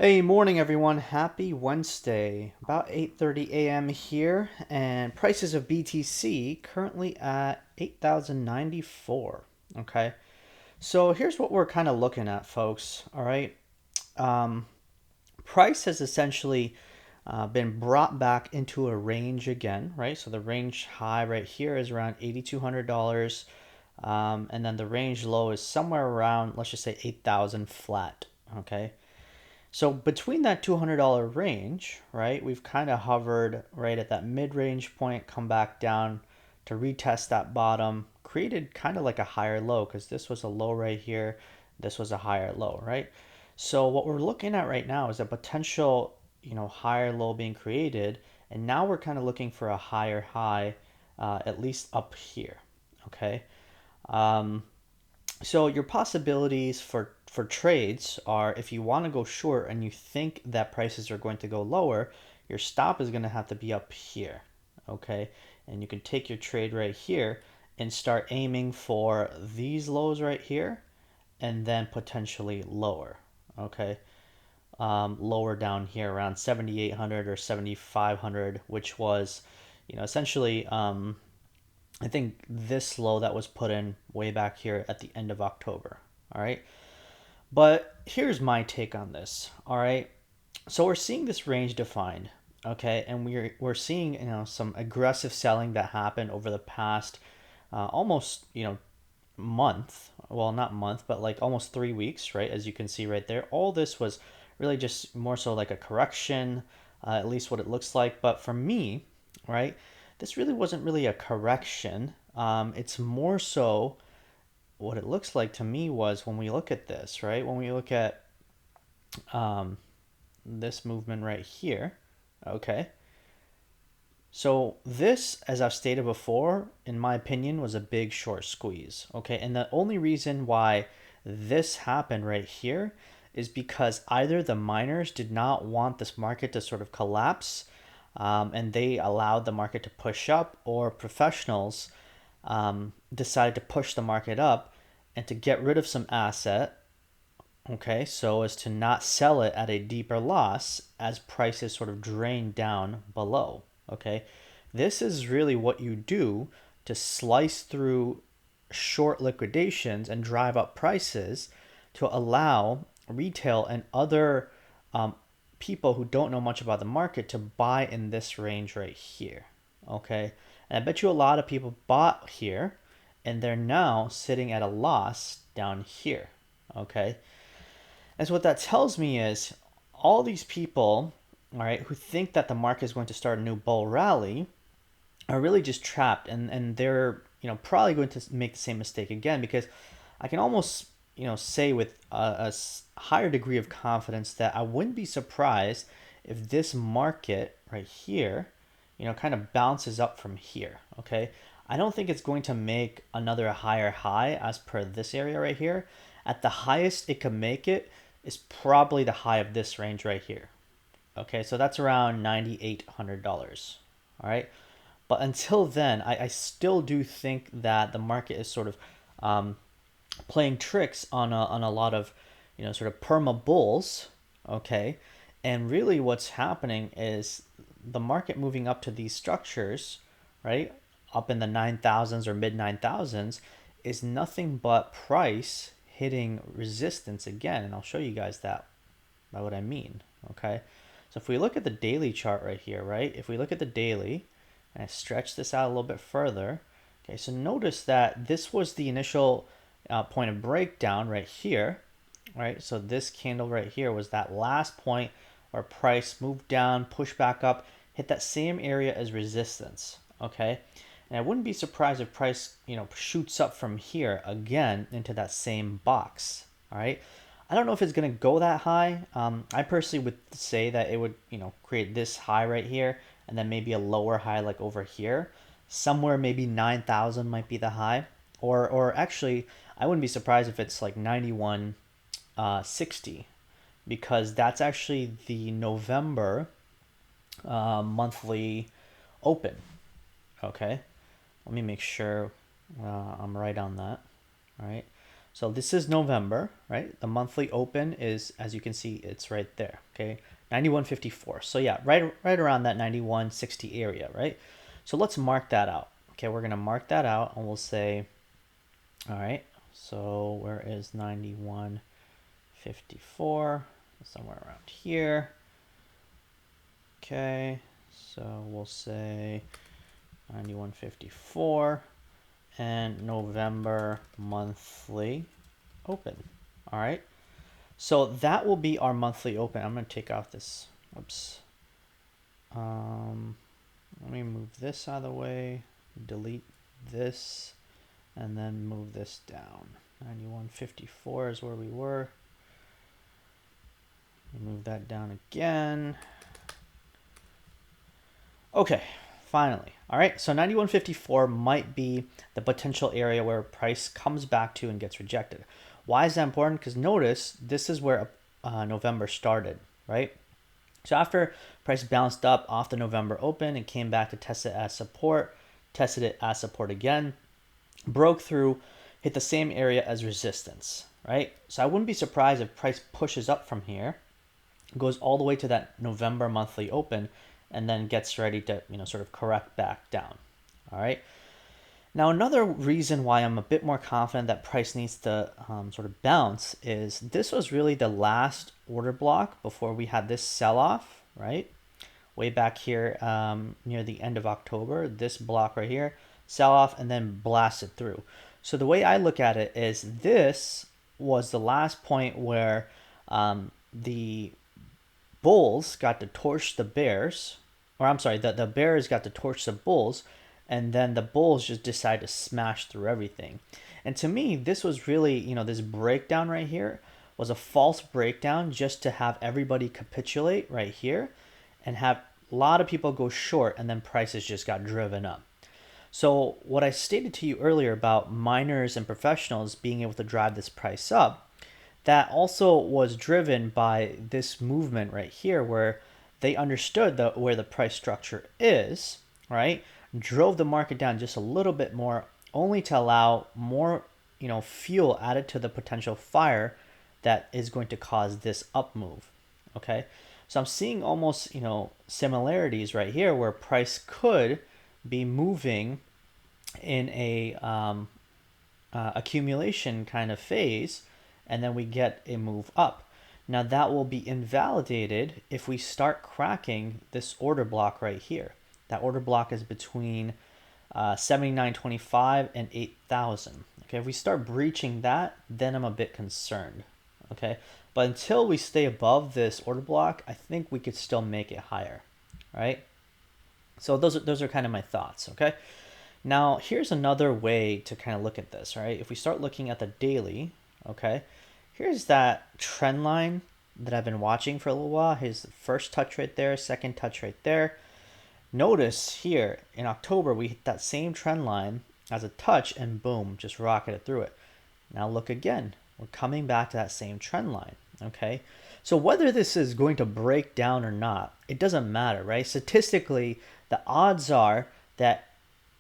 Hey, morning everyone. Happy Wednesday. About 8:30 a.m. here, and prices of BTC currently at 8,094. Okay. So here's what we're kind of looking at, folks. All right. Um, Price has essentially been brought back into a range again, right? So the range high right here is around $8,200. And then the range low is somewhere around, let's just say 8,000 flat. Okay. So between that $200 range, right, we've kind of hovered right at that mid-range point, come back down to retest that bottom, created kind of like a higher low because this was a low right here, this was a higher low, right? So what we're looking at right now is a potential, higher low being created, and now we're kind of looking for a higher high, at least up here, okay? Um, so your possibilities for trades are if you want to go short and you think that prices are going to go lower, your stop is going to have to be up here, okay? And you can take your trade right here and start aiming for these lows right here and then potentially lower, okay? Lower down here around 7,800 or 7,500, which was, essentially I think this low that was put in way back here at the end of October. All right. But here's my take on this. All right. So we're seeing this range defined. Okay. And we're seeing, some aggressive selling that happened over the past almost, month. Well, not month, but like almost 3 weeks, right? As you can see right there. All this was really just more so like a correction, at least what it looks like. But for me, right, this really wasn't really a correction. It's more so what it looks like to me was when we look at this, right? When we look at um, this movement right here, okay? So this, as I've stated before, in my opinion, was a big short squeeze, okay? And the only reason why this happened right here is because either the miners did not want this market to sort of collapse, and they allowed the market to push up, or professionals decided to push the market up and to get rid of some asset, okay, so as to not sell it at a deeper loss as prices sort of drain down below, okay? This is really what you do to slice through short liquidations and drive up prices to allow retail and other people who don't know much about the market to buy in this range right here, okay? And I bet you a lot of people bought here and they're now sitting at a loss down here, okay? And so what that tells me is all these people, all right, who think that the market is going to start a new bull rally are really just trapped, and they're, probably going to make the same mistake again, because I can almost, say with higher degree of confidence that I wouldn't be surprised if this market right here, kind of bounces up from here, okay? I don't think it's going to make another higher high as per this area right here. At the highest it can make it is probably the high of this range right here. Okay, so that's around $9,800. All right. But until then, I still do think that the market is sort of playing tricks on a lot of, sort of perma bulls. Okay. And really what's happening is the market moving up to these structures, right? Up in the 9,000s or mid 9,000s is nothing but price hitting resistance again. And I'll show you guys that by what I mean. Okay. So if we look at the daily chart right here, right? If we look at the daily and I stretch this out a little bit further, okay, so notice that this was the initial point of breakdown right here, right? So this candle right here was that last point where price moved down, pushed back up, hit that same area as resistance, okay? And I wouldn't be surprised if price, shoots up from here again into that same box, all right? I don't know if it's going to go that high. I personally would say that it would, create this high right here and then maybe a lower high like over here. Somewhere maybe 9,000 might be the high. Or actually, I wouldn't be surprised if it's like 91.60 because that's actually the November monthly open. Okay, let me make sure I'm right on that. All right. So this is November, right? The monthly open is, as you can see, it's right there, okay? 91.54. So yeah, right around that 91.60 area, right? So let's mark that out. Okay, we're gonna mark that out and we'll say, all right, so where is 91.54? Somewhere around here. Okay, so we'll say 91.54 and November monthly open. All right, so that will be our monthly open. I'm going to take off this. Oops. Let me move this out of the way, delete this, and then move this down. 91.54 is where we were. Move that down again. Okay, finally. All right, so 91.54 might be the potential area where price comes back to and gets rejected. Why is that important? Because notice this is where November started, right? So after price bounced up off the November open and came back to test it as support, tested it as support again, broke through, hit the same area as resistance, right? So I wouldn't be surprised if price pushes up from here, goes all the way to that November monthly open, and then gets ready to, sort of correct back down. All right. Now, another reason why I'm a bit more confident that price needs to sort of bounce is this was really the last order block before we had this sell-off, right? Way back here near the end of October, this block right here, sell-off and then blasted through. So the way I look at it is this was the last point where the bulls got to torch the bears, or I'm sorry, the bears got to torch the bulls, and then the bulls just decided to smash through everything. And to me, this was really, this breakdown right here was a false breakdown just to have everybody capitulate right here and have a lot of people go short, and then prices just got driven up. So what I stated to you earlier about miners and professionals being able to drive this price up, that also was driven by this movement right here where they understood where the price structure is, right? Drove the market down just a little bit more, only to allow more, fuel added to the potential fire that is going to cause this up move, okay? So I'm seeing almost, similarities right here where price could be moving in a accumulation kind of phase, and then we get a move up. Now that will be invalidated if we start cracking this order block right here. That order block is between 79.25 and 8,000. Okay, if we start breaching that, then I'm a bit concerned. Okay, but until we stay above this order block, I think we could still make it higher, right? So those are kind of my thoughts. Okay, now here's another way to kind of look at this, right? If we start looking at the daily, okay, here's that trend line that I've been watching for a little while. Here's the first touch right there, second touch right there. Notice here in October, we hit that same trend line as a touch and boom, just rocketed through it. Now look again, we're coming back to that same trend line, okay? So whether this is going to break down or not, it doesn't matter, right? Statistically, the odds are that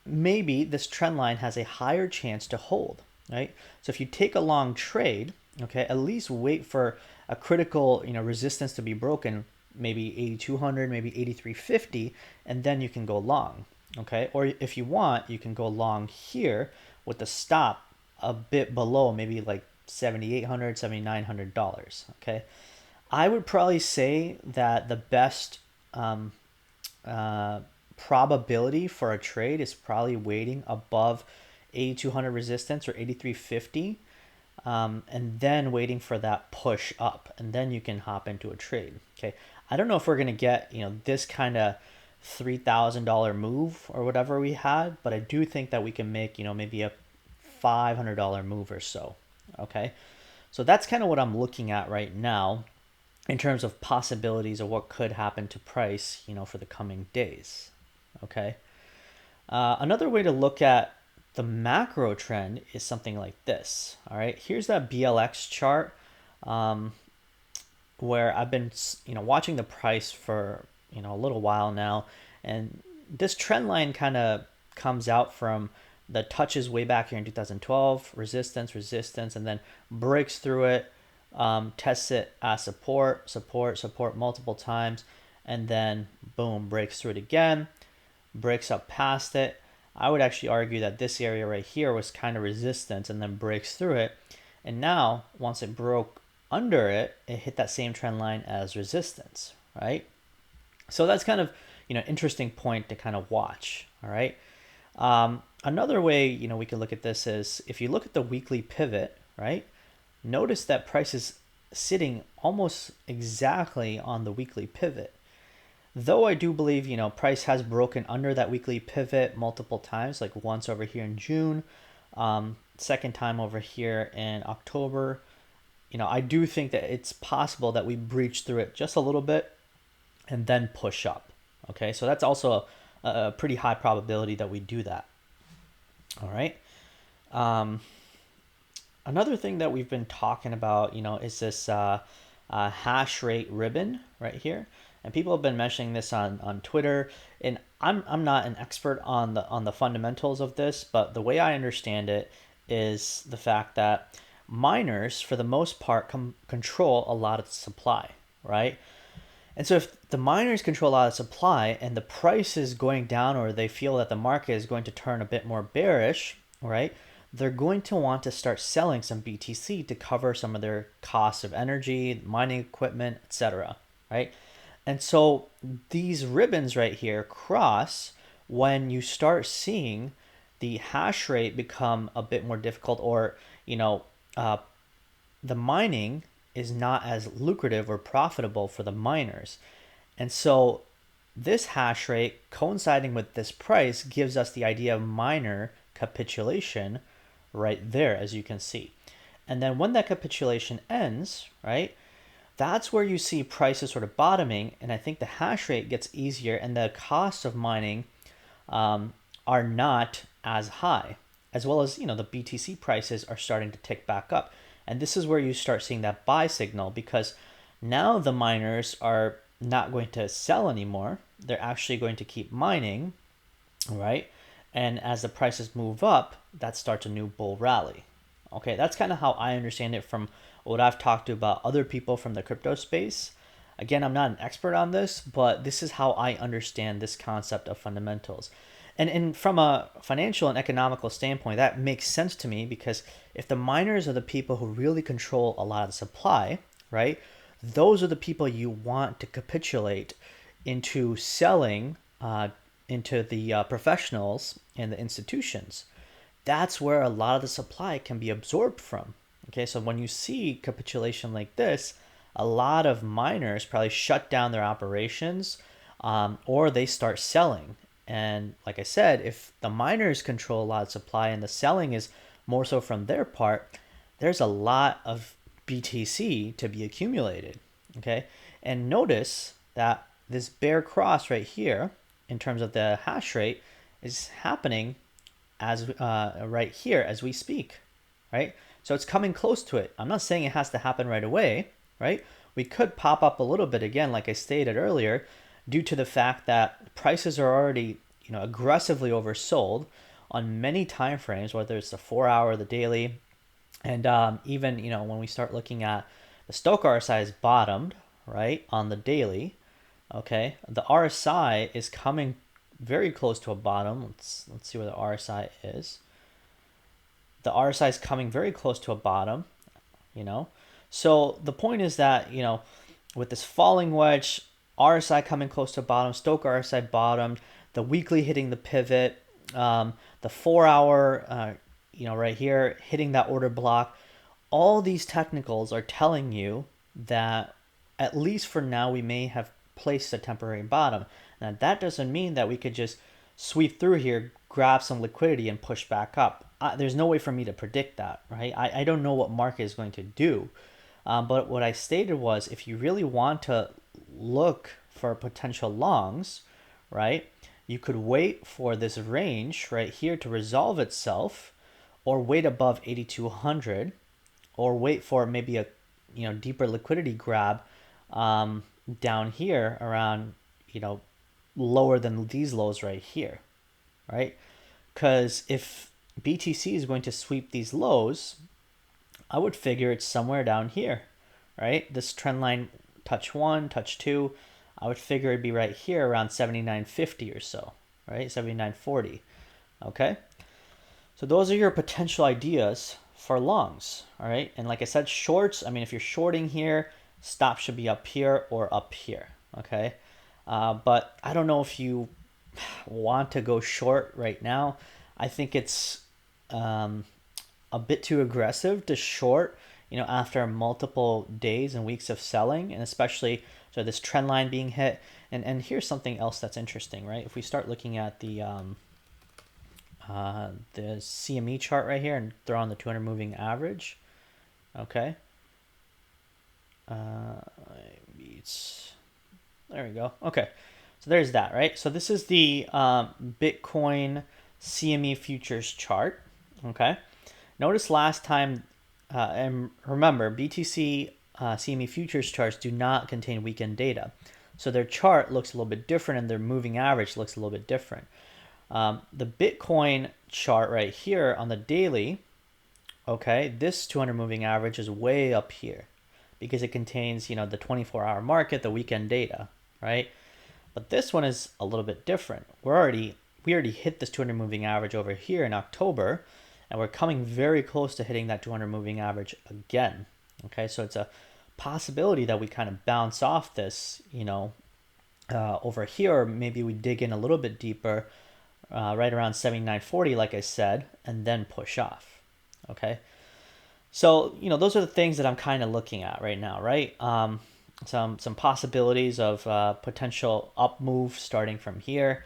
maybe this trend line has a higher chance to hold, right? So if you take a long trade, okay, at least wait for a critical, resistance to be broken, maybe 8,200, maybe 8,350, and then you can go long, okay? Or if you want, you can go long here with the stop a bit below, maybe like $7,800, $7,900, okay? I would probably say that the best probability for a trade is probably waiting above 8,200 resistance or 8,350, and then waiting for that push up, and then you can hop into a trade. Okay, I don't know if we're gonna get this kind of $3,000 move or whatever we had, but I do think that we can make maybe a $500 move or so. Okay, so that's kind of what I'm looking at right now in terms of possibilities of what could happen to price for the coming days. Okay, another way to look at the macro trend is something like this. All right, here's that BLX chart where I've been watching the price for a little while now, and this trend line kind of comes out from the touches way back here in 2012, resistance, resistance, and then breaks through it, tests it as support, support, support multiple times, and then boom, breaks through it again, breaks up past it. I would actually argue that this area right here was kind of resistance and then breaks through it. And now, once it broke under it, it hit that same trend line as resistance, right? So that's kind of, interesting point to kind of watch, all right? Another way, we can look at this is if you look at the weekly pivot, right? Notice that price is sitting almost exactly on the weekly pivot. Though I do believe, price has broken under that weekly pivot multiple times, like once over here in June, second time over here in October. I do think that it's possible that we breach through it just a little bit and then push up. Okay, so that's also a pretty high probability that we do that. All right. Another thing that we've been talking about, is this hash rate ribbon right here. And people have been mentioning this on Twitter, and I'm not an expert on the fundamentals of this, but the way I understand it is the fact that miners, for the most part, control a lot of the supply, right? And so if the miners control a lot of supply and the price is going down, or they feel that the market is going to turn a bit more bearish, right? They're going to want to start selling some BTC to cover some of their costs of energy, mining equipment, etc., right? And so these ribbons right here cross when you start seeing the hash rate become a bit more difficult, or the mining is not as lucrative or profitable for the miners. And so this hash rate coinciding with this price gives us the idea of miner capitulation right there, as you can see. And then when that capitulation ends, right, that's where you see prices sort of bottoming, and I think the hash rate gets easier and the cost of mining are not as high, as well as, the BTC prices are starting to tick back up. And this is where you start seeing that buy signal, because now the miners are not going to sell anymore. They're actually going to keep mining, right? And as the prices move up, that starts a new bull rally. Okay, that's kind of how I understand it from what I've talked to about other people from the crypto space. Again, I'm not an expert on this, but this is how I understand this concept of fundamentals. And from a financial and economical standpoint, that makes sense to me, because if the miners are the people who really control a lot of the supply, right, those are the people you want to capitulate into selling into the professionals and the institutions. That's where a lot of the supply can be absorbed from. Okay, so when you see capitulation like this, a lot of miners probably shut down their operations, or they start selling. And like I said, if the miners control a lot of supply and the selling is more so from their part, there's a lot of BTC to be accumulated. Okay, and notice that this bear cross right here, in terms of the hash rate, is happening as right here as we speak, right? So it's coming close to it. I'm not saying it has to happen right away, right? We could pop up a little bit again, like I stated earlier, due to the fact that prices are already, aggressively oversold on many time frames, whether it's the 4-hour, the daily, and even, when we start looking at the Stochastic RSI is bottomed, right, on the daily. Okay, the RSI is coming very close to a bottom. Let's see where the RSI is. The RSI is coming very close to a bottom, So the point is that, with this falling wedge, RSI coming close to a bottom, Stochastic RSI bottomed, the weekly hitting the pivot, the 4-hour, right here, hitting that order block. All these technicals are telling you that, at least for now, we may have placed a temporary bottom. Now, that doesn't mean that we could just sweep through here, grab some liquidity, and push back up. There's no way for me to predict that, right? I don't know what market is going to do. But what I stated was, if you really want to look for potential longs, right, you could wait for this range right here to resolve itself, or wait above 8,200, or wait for maybe a deeper liquidity grab down here around lower than these lows right here, right? Because if BTC is going to sweep these lows, I would figure it's somewhere down here, right? This trend line, touch 1, touch 2, I would figure it'd be right here around 79.50 or so, right? 79.40, okay? So those are your potential ideas for longs, all right? And like I said, shorts, I mean, if you're shorting here, stop should be up here or up here, okay? But I don't know if you want to go short right now. I think it's a bit too aggressive to short, after multiple days and weeks of selling, and especially so this trend line being hit. And here's something else that's interesting, right? If we start looking at the CME chart right here and throw on the 200 moving average, okay. There we go. Okay, so there's that, right? So this is the Bitcoin CME futures chart, okay. Notice last time, and remember, BTC CME futures charts do not contain weekend data. So their chart looks a little bit different and their moving average looks a little bit different. The Bitcoin chart right here on the daily, okay, this 200 moving average is way up here because it contains, the 24-hour market, the weekend data, right? But this one is a little bit different. We already hit this 200 moving average over here in October, and we're coming very close to hitting that 200 moving average again. Okay, so it's a possibility that we kind of bounce off this, over here, or maybe we dig in a little bit deeper, right around 79.40, like I said, and then push off. Okay, so those are the things that I'm kind of looking at right now, right? Some possibilities of potential up move starting from here.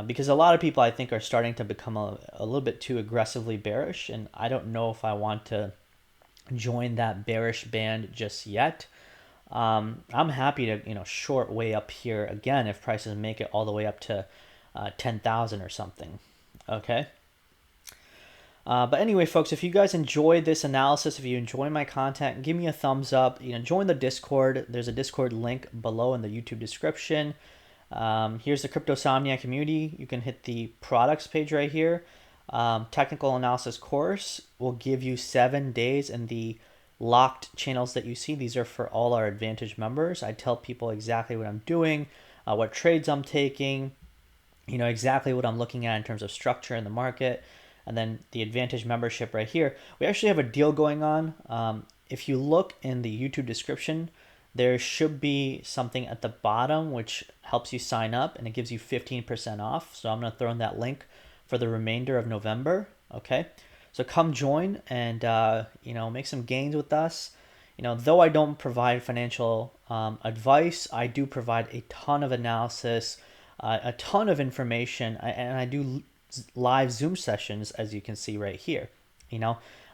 Because a lot of people, I think, are starting to become a little bit too aggressively bearish, and I don't know if I want to join that bearish band just yet. I'm happy to short way up here again if prices make it all the way up to 10,000 or something. Okay. But anyway, folks, if you guys enjoyed this analysis, if you enjoy my content, give me a thumbs up. Join the Discord. There's a Discord link below in the YouTube description. Here's the Cryptosomniac community. You can hit the products page right here. Technical analysis course will give you 7 days in the locked channels that you see. These are for all our Advantage members. I tell people exactly what I'm doing, what trades I'm taking, exactly what I'm looking at in terms of structure in the market. And then the Advantage membership right here. We actually have a deal going on. If you look in the YouTube description, there should be something at the bottom which helps you sign up, and it gives you 15% off. So I'm going to throw in that link for the remainder of November. Okay, so come join and make some gains with us. Though I don't provide financial advice, I do provide a ton of analysis, a ton of information, and I do live Zoom sessions, as you can see right here. And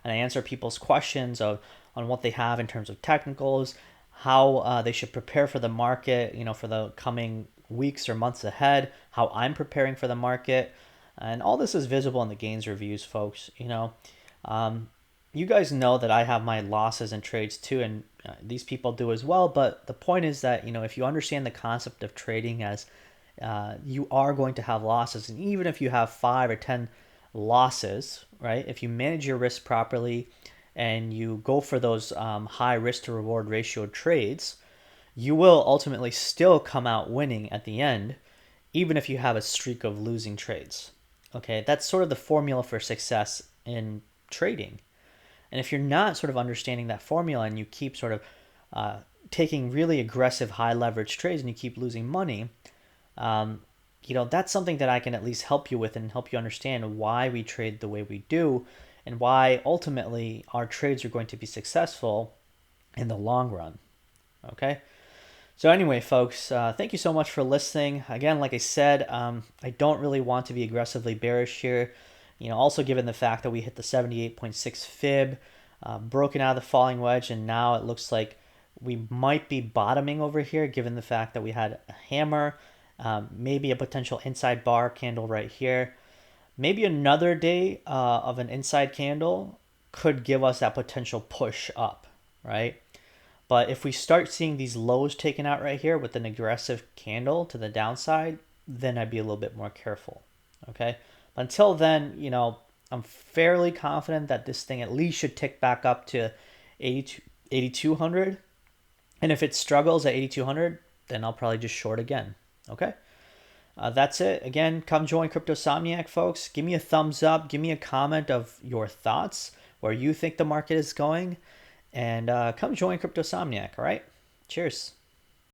I answer people's questions on what they have in terms of technicals, how they should prepare for the market, for the coming weeks or months ahead, how I'm preparing for the market. And all this is visible in the gains reviews, folks. You guys know that I have my losses in trades too, and these people do as well. But the point is that, if you understand the concept of trading as you are going to have losses, and even if you have 5 or 10 losses, right? If you manage your risk properly, and you go for those high risk to reward ratio trades, you will ultimately still come out winning at the end, even if you have a streak of losing trades. Okay, that's sort of the formula for success in trading. And if you're not sort of understanding that formula and you keep sort of taking really aggressive high leverage trades and you keep losing money, that's something that I can at least help you with and help you understand why we trade the way we do, and why ultimately our trades are going to be successful in the long run. Okay. So anyway, folks, thank you so much for listening. Again, like I said, I don't really want to be aggressively bearish here. Also given the fact that we hit the 78.6 fib, broken out of the falling wedge, and now it looks like we might be bottoming over here, given the fact that we had a hammer, maybe a potential inside bar candle right here. Maybe another day of an inside candle could give us that potential push up, right? But if we start seeing these lows taken out right here with an aggressive candle to the downside, then I'd be a little bit more careful, okay? But until then, I'm fairly confident that this thing at least should tick back up to 8,200. And if it struggles at 8,200, then I'll probably just short again. Okay. That's it. Again, come join Cryptosomniac, folks. Give me a thumbs up. Give me a comment of your thoughts, where you think the market is going. And come join Cryptosomniac, all right? Cheers.